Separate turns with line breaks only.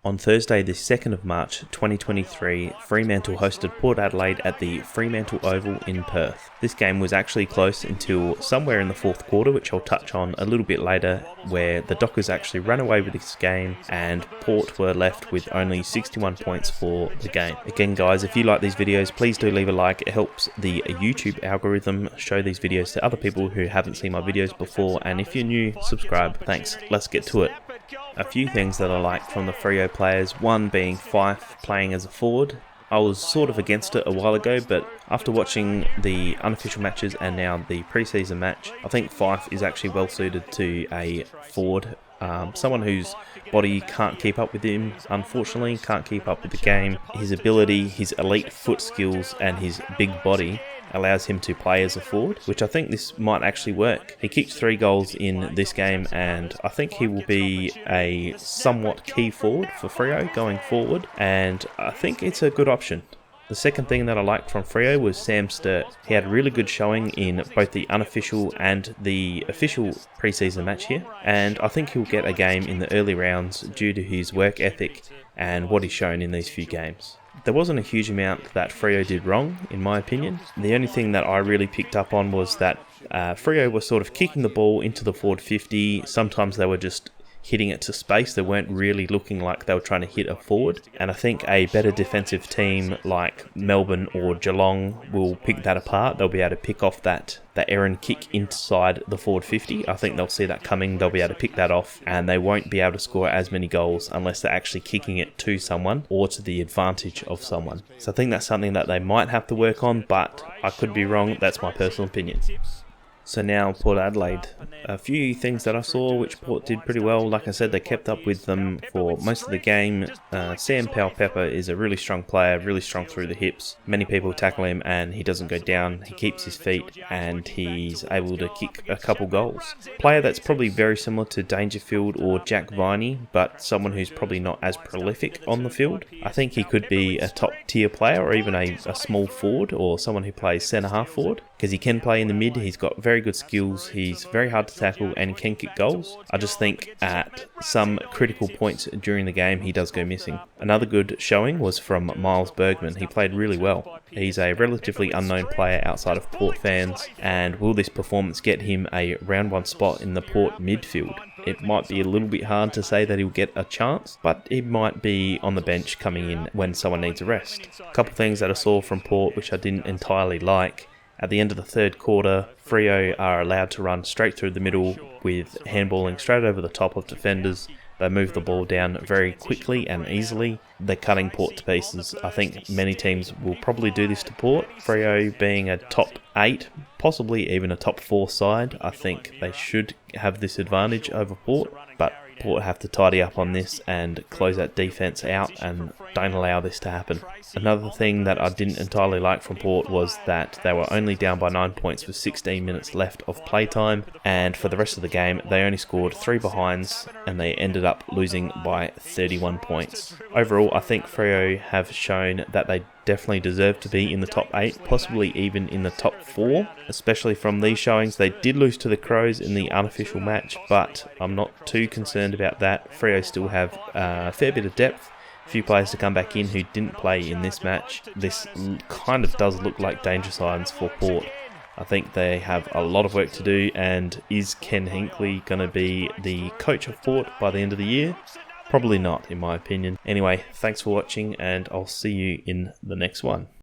On Thursday, the 2nd of March 2023, Fremantle hosted Port Adelaide at the Fremantle Oval in Perth. This game was actually close until somewhere in the fourth quarter, which I'll touch on a little bit later, where the Dockers actually ran away with this game and Port were left with only 61 points for the game. Again guys, if you like these videos, please do leave a like. It helps the YouTube algorithm show these videos to other people who haven't seen my videos before, and if you're new, subscribe. Thanks, let's get to it. A few things that I like from the Freo players, one being Fife playing as a forward. I was sort of against it a while ago, but after watching the unofficial matches and now the pre-season match, I think Fife is actually well suited to a forward. Someone whose body can't keep up with him, unfortunately, can't keep up with the game. His ability, his elite foot skills and his big body allows him to play as a forward, which I think this might actually work. He kicked 3 goals in this game and I think he will be a somewhat key forward for Freo going forward, and I think it's a good option. The second thing that I liked from Freo was Sam Sturt. He had a really good showing in both the unofficial and the official pre-season match here, and I think he'll get a game in the early rounds due to his work ethic and what he's shown in these few games. There wasn't a huge amount that Freo did wrong, in my opinion. The only thing that I really picked up on was that Freo was sort of kicking the ball into the forward 50. Sometimes they were just hitting it to space. They weren't really looking like they were trying to hit a forward. And I think a better defensive team like Melbourne or Geelong will pick that apart. They'll be able to pick off that errant kick inside the forward 50. I think they'll see that coming. They'll be able to pick that off and they won't be able to score as many goals unless they're actually kicking it to someone or to the advantage of someone. So I think that's something that they might have to work on, but I could be wrong. That's my personal opinion. So now Port Adelaide. A few things that I saw which Port did pretty well. Like I said, they kept up with them for most of the game. Sam Powell-Pepper is a really strong player, really strong through the hips. Many people tackle him and he doesn't go down. He keeps his feet and he's able to kick a couple goals. Player that's probably very similar to Dangerfield or Jack Viney, but someone who's probably not as prolific on the field. I think he could be a top tier player or even a small forward or someone who plays centre half forward, because he can play in the mid. He's got very good skills, he's very hard to tackle and can kick goals. I just think at some critical points during the game he does go missing. Another good showing was from Miles Bergman. He played really well. He's a relatively unknown player outside of Port fans, and will this performance get him a round 1 spot in the Port midfield? It might be a little bit hard to say that he'll get a chance, but he might be on the bench coming in when someone needs a rest. A couple things that I saw from Port which I didn't entirely like. At the end of the third quarter, Freo are allowed to run straight through the middle with handballing straight over the top of defenders. They move the ball down very quickly and easily. They're cutting Port to pieces. I think many teams will probably do this to Port. Freo being a top 8, possibly even a top 4 side, I think they should have this advantage over Port, but Port have to tidy up on this and close that defence out and don't allow this to happen. Another thing that I didn't entirely like from Port was that they were only down by 9 points with 16 minutes left of playtime, and for the rest of the game they only scored 3 behinds and they ended up losing by 31 points. Overall, I think Freo have shown that they definitely deserve to be in the top 8, possibly even in the top 4, especially from these showings. They did lose to the Crows in the unofficial match, but I'm not too concerned about that. Freo still have a fair bit of depth, a few players to come back in who didn't play in this match. This kind of does look like danger signs for Port. I think they have a lot of work to do, and is Ken Hinkley going to be the coach of Port by the end of the year? Probably not, in my opinion. Anyway, thanks for watching and I'll see you in the next one.